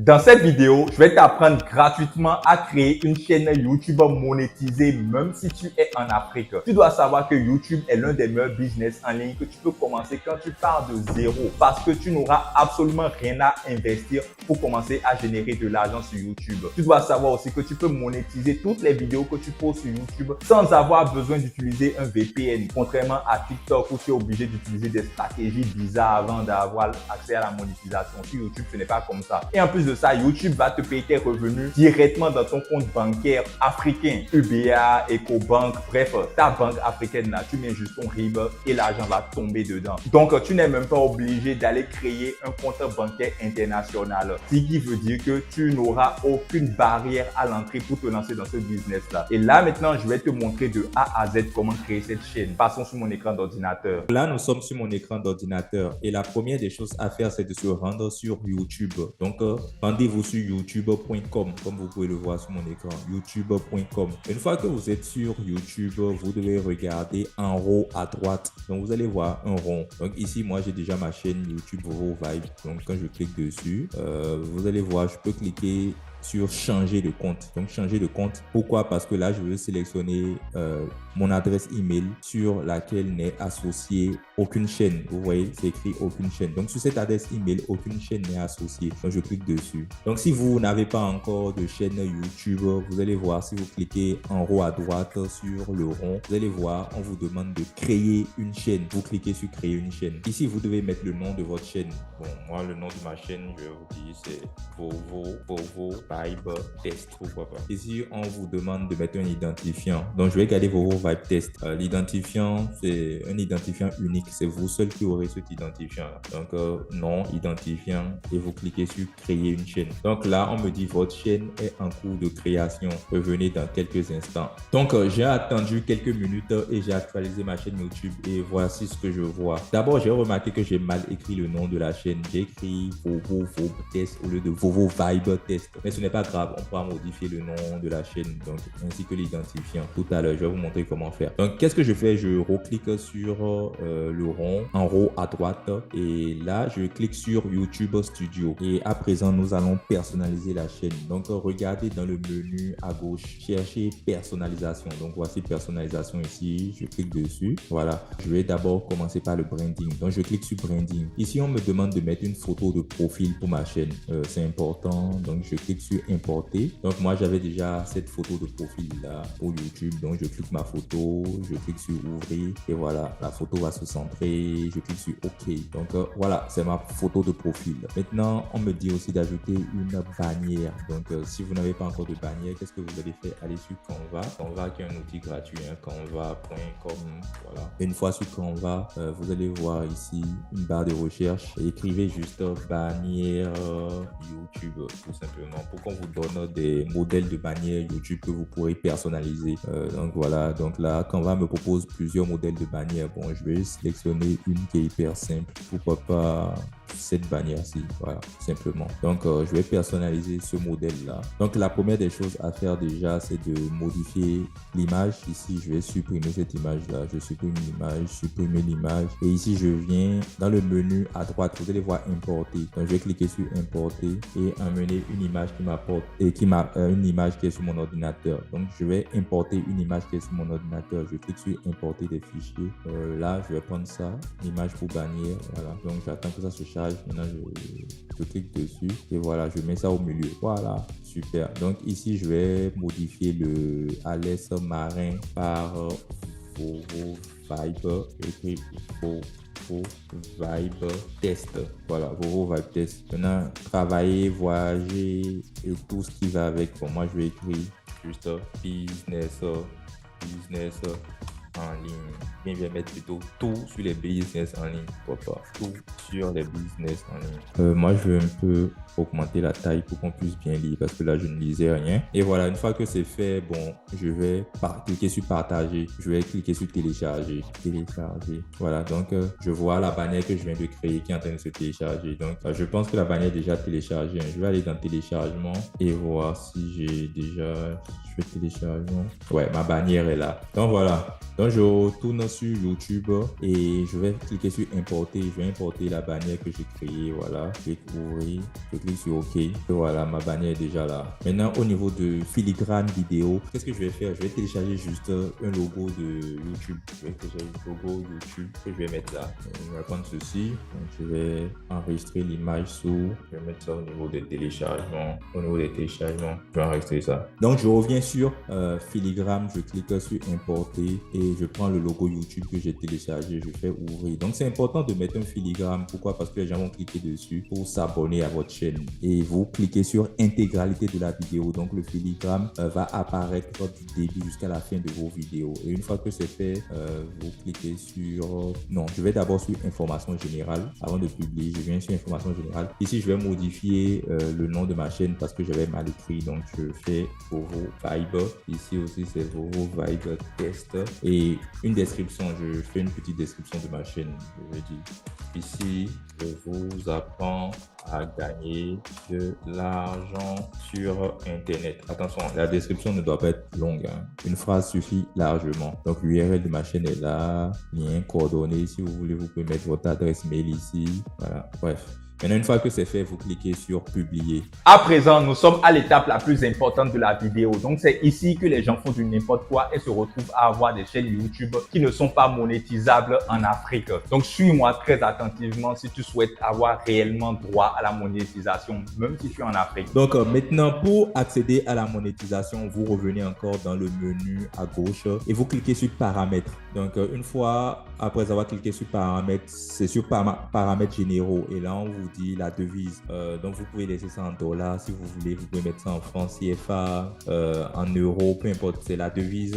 Dans cette vidéo, je vais t'apprendre gratuitement à créer une chaîne YouTube monétisée même si tu es en Afrique. Tu dois savoir que YouTube est l'un des meilleurs business en ligne que tu peux commencer quand tu pars de zéro parce que tu n'auras absolument rien à investir pour commencer à générer de l'argent sur YouTube. Tu dois savoir aussi que tu peux monétiser toutes les vidéos que tu poses sur YouTube sans avoir besoin d'utiliser un VPN. Contrairement à TikTok où tu es obligé d'utiliser des stratégies bizarres avant d'avoir accès à la monétisation. Sur YouTube, ce n'est pas comme ça. Et en plus de ça, YouTube va te payer tes revenus directement dans ton compte bancaire africain. UBA, EcoBank, bref, ta banque africaine là, tu mets juste ton RIB et l'argent va tomber dedans. Donc, tu n'es même pas obligé d'aller créer un compte bancaire international. Ce qui veut dire que tu n'auras aucune barrière à l'entrée pour te lancer dans ce business là. Et là, maintenant, je vais te montrer de A à Z comment créer cette chaîne. Passons sur mon écran d'ordinateur. Là, nous sommes sur mon écran d'ordinateur et la première des choses à faire, c'est de se rendre sur YouTube. Donc, rendez-vous sur youtube.com comme vous pouvez le voir sur mon écran, youtube.com. Une fois que vous êtes sur YouTube, vous devez regarder en haut à droite. Donc, vous allez voir un rond. Donc, ici, moi, j'ai déjà ma chaîne YouTube Vovo Vibe. Donc, quand je clique dessus, vous allez voir, je peux cliquer sur changer de compte. Donc changer de compte. Pourquoi? Parce que là, je veux sélectionner mon adresse email sur laquelle n'est associée aucune chaîne. Vous voyez, c'est écrit aucune chaîne. Donc sur cette adresse email, aucune chaîne n'est associée. Donc je clique dessus. Donc si vous n'avez pas encore de chaîne YouTube, vous allez voir, si vous cliquez en haut à droite sur le rond, vous allez voir, on vous demande de créer une chaîne. Vous cliquez sur créer une chaîne. Ici, vous devez mettre le nom de votre chaîne. Bon, moi, le nom de ma chaîne, je vais vous dire, c'est Vovo Vibe Test, pourquoi pas. Ici, on vous demande de mettre un identifiant. Donc, je vais garder Vovo Vibe Test. L'identifiant, c'est un identifiant unique. C'est vous seul qui aurez cet identifiant-là. Donc, nom, identifiant, et vous cliquez sur créer une chaîne. Donc là, on me dit votre chaîne est en cours de création. Revenez dans quelques instants. Donc, j'ai attendu quelques minutes et j'ai actualisé ma chaîne YouTube et voici ce que je vois. D'abord, j'ai remarqué que j'ai mal écrit le nom de la chaîne. J'ai écrit Vovo Vibe Test au lieu de Vovo Vibe Test. Mais ce n'est pas grave, on pourra modifier le nom de la chaîne, donc ainsi que l'identifiant. Tout à l'heure, je vais vous montrer comment faire. Donc, qu'est-ce que je fais? Je reclique sur le rond en haut à droite et là, je clique sur YouTube Studio. Et à présent, nous allons personnaliser la chaîne. Donc, regardez dans le menu à gauche, cherchez personnalisation. Donc, voici personnalisation ici. Je clique dessus. Voilà. Je vais d'abord commencer par le branding. Donc, je clique sur branding. Ici, on me demande de mettre une photo de profil pour ma chaîne. C'est important. Donc, je clique sur importer. Donc, moi, j'avais déjà cette photo de profil là pour YouTube. Donc, je clique ma photo. Je clique sur ouvrir. Et voilà, la photo va se centrer. Je clique sur OK. Donc, voilà, c'est ma photo de profil. Maintenant, on me dit aussi d'ajouter une bannière. Donc, si vous n'avez pas encore de bannière, qu'est-ce que vous allez faire? Allez sur Canva. Canva qui est un outil gratuit, hein, canva.com. Voilà. Une fois sur Canva, vous allez voir ici une barre de recherche. Écrivez juste bannière YouTube, tout simplement, pour qu'on vous donne des modèles de bannières YouTube que vous pourrez personnaliser. Donc, voilà. Donc là, Canva me propose plusieurs modèles de bannières. Bon, je vais sélectionner une qui est hyper simple. Pourquoi pas cette bannière-ci, voilà, simplement. Donc, je vais personnaliser ce modèle-là. Donc, la première des choses à faire déjà, c'est de modifier l'image. Ici, je vais supprimer cette image-là. Je supprime l'image, supprimer l'image. Et ici, je viens dans le menu à droite. Vous allez voir importer. Donc, je vais cliquer sur importer et amener une image qui m'apporte et une image qui est sur mon ordinateur. Donc, je vais importer une image qui est sur mon ordinateur. Je clique sur importer des fichiers. Là, je vais prendre ça, l'image pour bannière. Voilà. Donc, j'attends que ça se charge. Maintenant, je clique dessus et voilà, je mets ça au milieu. Voilà, super. Donc ici, je vais modifier le Alès Marin par Vovo Vibe. Écrit Vovo Vibe Test. Voilà, Vovo Vibe Test. Maintenant, travailler, voyager et tout ce qui va avec. Bon, moi, je vais écrire juste business en ligne. Bien, je vais mettre plutôt tout sur les business en ligne. Pourquoi pas? Tout sur les business en ligne. Moi, je veux un peu augmenter la taille pour qu'on puisse bien lire parce que là, je ne lisais rien. Et voilà, une fois que c'est fait, bon, je vais cliquer sur partager. Je vais cliquer sur télécharger. Voilà, donc je vois la bannière que je viens de créer qui est en train de se télécharger. Donc, je pense que la bannière est déjà téléchargée. Je vais aller dans téléchargement et voir si j'ai déjà... Je fais téléchargement. Ouais, ma bannière est là. Donc, voilà. Donc, Donc, je retourne sur YouTube et je vais cliquer sur importer. Je vais importer la bannière que j'ai créée. Voilà, je clique ouvrir, je clique sur OK. Et voilà, ma bannière est déjà là. Maintenant, au niveau de filigrane vidéo, qu'est-ce que je vais faire? Je vais télécharger juste un logo de YouTube. Je vais télécharger le logo YouTube que je vais mettre là. Je vais prendre ceci. Donc, je vais enregistrer l'image sous. Je vais mettre ça au niveau des téléchargements. Au niveau des téléchargements, je vais enregistrer ça. Donc, je reviens sur filigrane. Je clique sur importer et je prends le logo YouTube que j'ai téléchargé. Je fais ouvrir. Donc, c'est important de mettre un filigrane. Pourquoi? Parce que les gens vont cliquer dessus pour s'abonner à votre chaîne. Et vous cliquez sur intégralité de la vidéo. Donc, le filigrane va apparaître du début jusqu'à la fin de vos vidéos. Et une fois que c'est fait, vous cliquez sur... Non, je vais d'abord sur information générale. Avant de publier, je viens sur information générale. Ici, je vais modifier le nom de ma chaîne parce que j'avais mal écrit. Donc, je fais Vovo Vibe. Ici aussi, c'est Vovo Vibe Test. Et une description. Je fais une petite description de ma chaîne. Je vais dire ici, je vous apprends à gagner de l'argent sur Internet. Attention, la description ne doit pas être longue. Hein. Une phrase suffit largement. Donc, l'URL de ma chaîne est là. Lien, coordonnées. Si vous voulez, vous pouvez mettre votre adresse mail ici. Voilà. Bref. Maintenant, une fois que c'est fait, vous cliquez sur publier. À présent, nous sommes à l'étape la plus importante de la vidéo. Donc, c'est ici que les gens font du n'importe quoi et se retrouvent à avoir des chaînes YouTube qui ne sont pas monétisables en Afrique. Donc, suis-moi très attentivement si tu souhaites avoir réellement droit à la monétisation, même si tu es en Afrique. Donc, maintenant, pour accéder à la monétisation, vous revenez encore dans le menu à gauche et vous cliquez sur paramètres. Donc, une fois après avoir cliqué sur paramètres, c'est sur paramètres généraux et là, on vous dit la devise. Donc, vous pouvez laisser ça en dollars si vous voulez. Vous pouvez mettre ça en francs CFA, en euros, peu importe. C'est la devise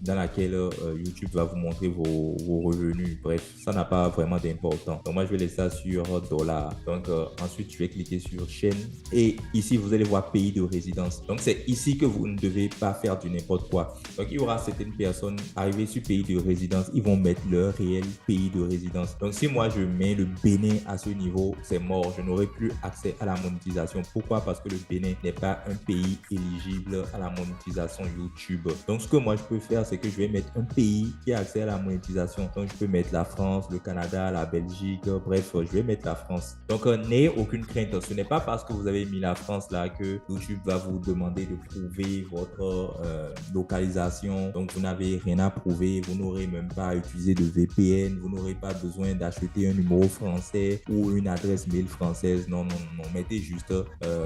dans laquelle YouTube va vous montrer vos revenus. Bref, ça n'a pas vraiment d'importance. Donc, moi, je vais laisser ça sur dollars. Donc, ensuite, je vais cliquer sur chaîne et ici, vous allez voir pays de résidence. Donc, c'est ici que vous ne devez pas faire du n'importe quoi. Donc, il y aura certaines personnes arrivées sur pays de résidence. Ils vont mettre leur réel pays de résidence. Donc, si moi, je mets le Bénin à ce niveau, c'est mort. Je n'aurai plus accès à la monétisation. Pourquoi? Parce que le Bénin n'est pas un pays éligible à la monétisation YouTube. Donc, ce que moi, je peux faire, c'est que je vais mettre un pays qui a accès à la monétisation. Donc, je peux mettre la France, le Canada, la Belgique. Bref, je vais mettre la France. Donc, n'ayez aucune crainte. Ce n'est pas parce que vous avez mis la France là que YouTube va vous demander de prouver votre localisation. Donc, vous n'avez rien à prouver. Vous n'aurez même pas à utiliser de VPN. Vous n'aurez pas besoin d'acheter un numéro français ou une adresse mail française. Non, non, non. Mettez juste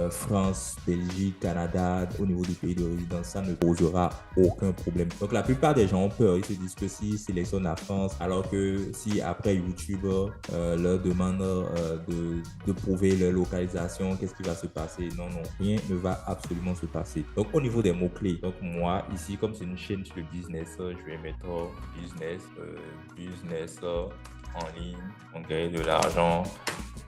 France, Belgique, Canada au niveau du pays de résidence. Ça ne posera aucun problème. Donc, la plupart des gens ont peur. Ils se disent que s'ils sélectionnent la France, alors que si après YouTube leur demande de prouver leur localisation, qu'est-ce qui va se passer? Non, non. Rien ne va absolument se passer. Donc, au niveau des mots-clés, donc moi, ici, comme c'est une chaîne sur le business, je vais mettre business en ligne, on gagne de l'argent.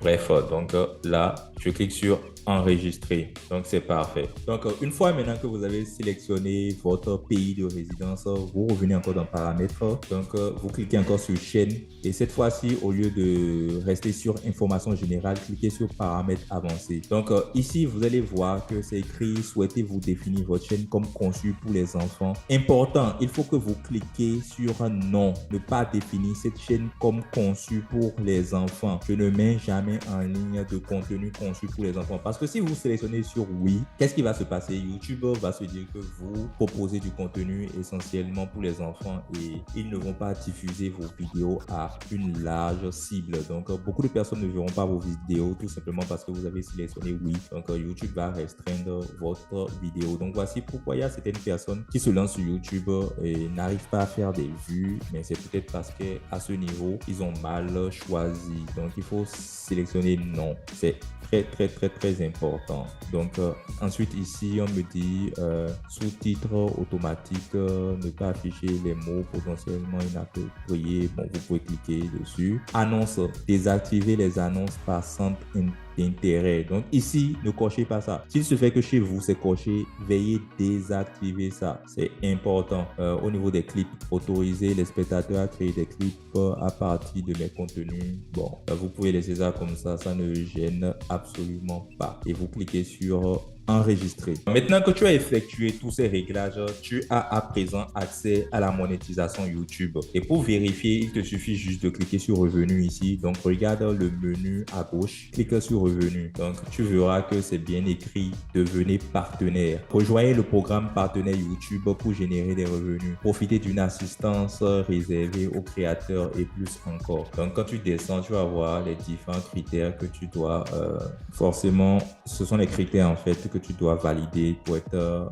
Bref, donc là, je clique sur enregistrer. Donc, c'est parfait. Donc, une fois maintenant que vous avez sélectionné votre pays de résidence, vous revenez encore dans paramètres. Donc, vous cliquez encore sur chaîne. Et cette fois-ci, au lieu de rester sur information générale, cliquez sur paramètres avancés. Donc, ici, vous allez voir que c'est écrit « Souhaitez-vous définir votre chaîne comme conçue pour les enfants ?» Important, il faut que vous cliquez sur « Non ». Ne pas définir cette chaîne comme conçue pour les enfants. Je ne mets jamais en ligne de contenu conçu pour les enfants. Parce que si vous sélectionnez sur oui, qu'est-ce qui va se passer? YouTube va se dire que vous proposez du contenu essentiellement pour les enfants et ils ne vont pas diffuser vos vidéos à une large cible. Donc, beaucoup de personnes ne verront pas vos vidéos tout simplement parce que vous avez sélectionné oui. Donc, YouTube va restreindre votre vidéo. Donc, voici pourquoi il y a certaines personnes qui se lancent sur YouTube et n'arrivent pas à faire des vues, mais c'est peut-être parce qu'à ce niveau, ils ont mal choisi. Donc, il faut sélectionner non. C'est très important. Donc ensuite ici on me dit sous-titres automatiques, ne pas afficher les mots potentiellement inappropriés. Bon, vous pouvez cliquer dessus. Annonce, désactiver les annonces passantes d'intérêt. Donc ici, ne cochez pas ça. S'il se fait que chez vous, c'est coché, veuillez désactiver ça. C'est important. Au niveau des clips, autoriser les spectateurs à créer des clips à partir de mes contenus. Bon, vous pouvez laisser ça comme ça ne gêne absolument pas. Et vous cliquez sur enregistrer. Maintenant que tu as effectué tous ces réglages, tu as à présent accès à la monétisation YouTube. Et pour vérifier, il te suffit juste de cliquer sur Revenu ici. Donc, regarde le menu à gauche, clique sur Revenu. Donc, tu verras que c'est bien écrit Devenez partenaire. Rejoignez le programme partenaire YouTube pour générer des revenus. Profitez d'une assistance réservée aux créateurs et plus encore. Donc, quand tu descends, tu vas voir les différents critères que tu dois forcément, ce sont les critères en fait que tu dois valider pour être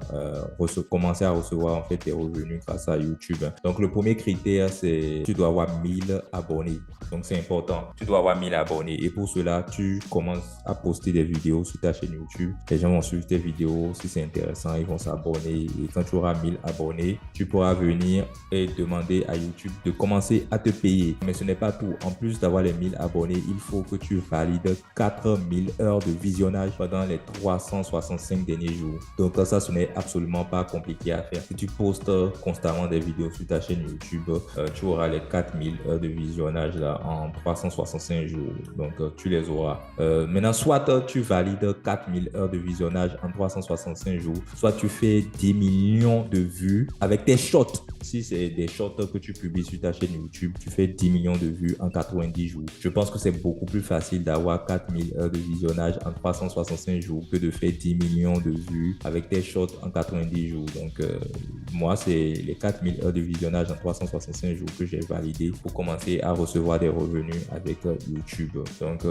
commencer à recevoir en fait tes revenus grâce à YouTube. Donc le premier critère, c'est tu dois avoir 1000 abonnés. Donc c'est important. Tu dois avoir 1000 abonnés et pour cela, tu commences à poster des vidéos sur ta chaîne YouTube. Les gens vont suivre tes vidéos. Si c'est intéressant, ils vont s'abonner et quand tu auras 1000 abonnés, tu pourras venir et demander à YouTube de commencer à te payer. Mais ce n'est pas tout. En plus d'avoir les 1000 abonnés, il faut que tu valides 4000 heures de visionnage pendant les 365 derniers jours. Donc ça, ce n'est absolument pas compliqué à faire. Si tu postes constamment des vidéos sur ta chaîne YouTube, tu auras les 4000 heures de visionnage là en 365 jours. Donc tu les auras. Maintenant, soit tu valides 4000 heures de visionnage en 365 jours, soit tu fais 10 millions de vues avec tes shorts. Si c'est des shorts que tu publies sur ta chaîne YouTube, tu fais 10 millions de vues en 90 jours. Je pense que c'est beaucoup plus facile d'avoir 4000 heures de visionnage en 365 jours que de faire 10 millions de vues avec tes shorts en 90 jours. Donc, moi, c'est les 4000 heures de visionnage en 365 jours que j'ai validé pour commencer à recevoir des revenus avec YouTube. Donc,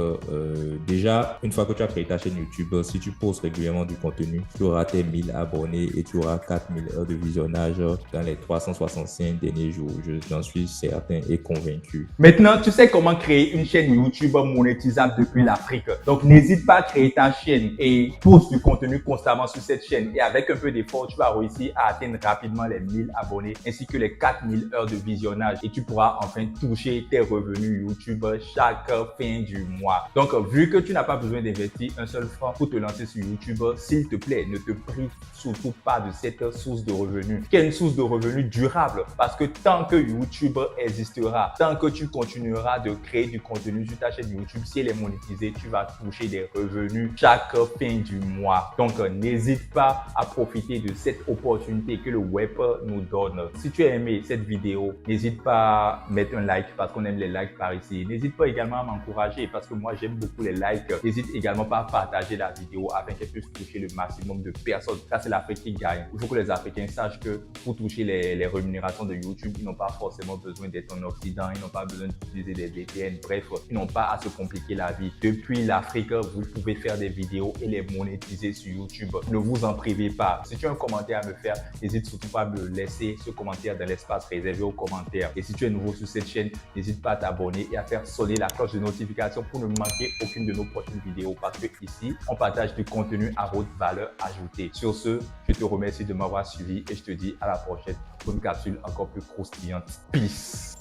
déjà, une fois que tu as créé ta chaîne YouTube, si tu postes régulièrement du contenu, tu auras tes 1000 abonnés et tu auras 4000 heures de visionnage dans les 365 derniers jours. J'en suis certain et convaincu. Maintenant, tu sais comment créer une chaîne YouTube monétisable depuis l'Afrique. Donc, n'hésite pas à créer ta chaîne et poste du contenu constamment sur cette chaîne. Et avec un peu d'effort, tu vas réussir à atteindre rapidement les 1000 abonnés ainsi que les 4000 heures de visionnage. Et tu pourras enfin toucher tes revenus YouTube chaque fin du mois. Donc, vu que tu n'as pas besoin d'investir un seul franc pour te lancer sur YouTube, s'il te plaît, ne te prive surtout pas de cette source de revenus, qui est une source de revenus durable. Parce que tant que YouTube existera, tant que tu continueras de créer du contenu sur ta chaîne YouTube, si elle est monétisée, tu vas toucher des revenus chaque fin du mois. Donc, n'hésite pas à profiter de cette opportunité que le web nous donne. Si tu as aimé cette vidéo, n'hésite pas à mettre un like parce qu'on aime les likes par ici. N'hésite pas également à m'encourager parce que moi, j'aime beaucoup les likes. N'hésite également pas à partager la vidéo afin qu'elle puisse toucher le maximum de personnes. Ça, c'est l'Afrique qui gagne. Il faut que les Africains sachent que pour toucher les rémunérations de YouTube, ils n'ont pas forcément besoin d'être en Occident, ils n'ont pas besoin d'utiliser des VPN, bref, ils n'ont pas à se compliquer la vie. Depuis l'Afrique, vous pouvez faire des vidéos et les monétiser sur YouTube. Ne vous en privez pas. Si tu as un commentaire à me faire, n'hésite surtout pas à me laisser ce commentaire dans l'espace réservé aux commentaires. Et si tu es nouveau sur cette chaîne, n'hésite pas à t'abonner et à faire sonner la cloche de notification pour ne manquer aucune de nos prochaines vidéos parce que ici, on partage du contenu à haute valeur ajoutée. Sur ce, je te remercie de m'avoir suivi et je te dis à la prochaine pour une capsule encore plus croustillante. Peace!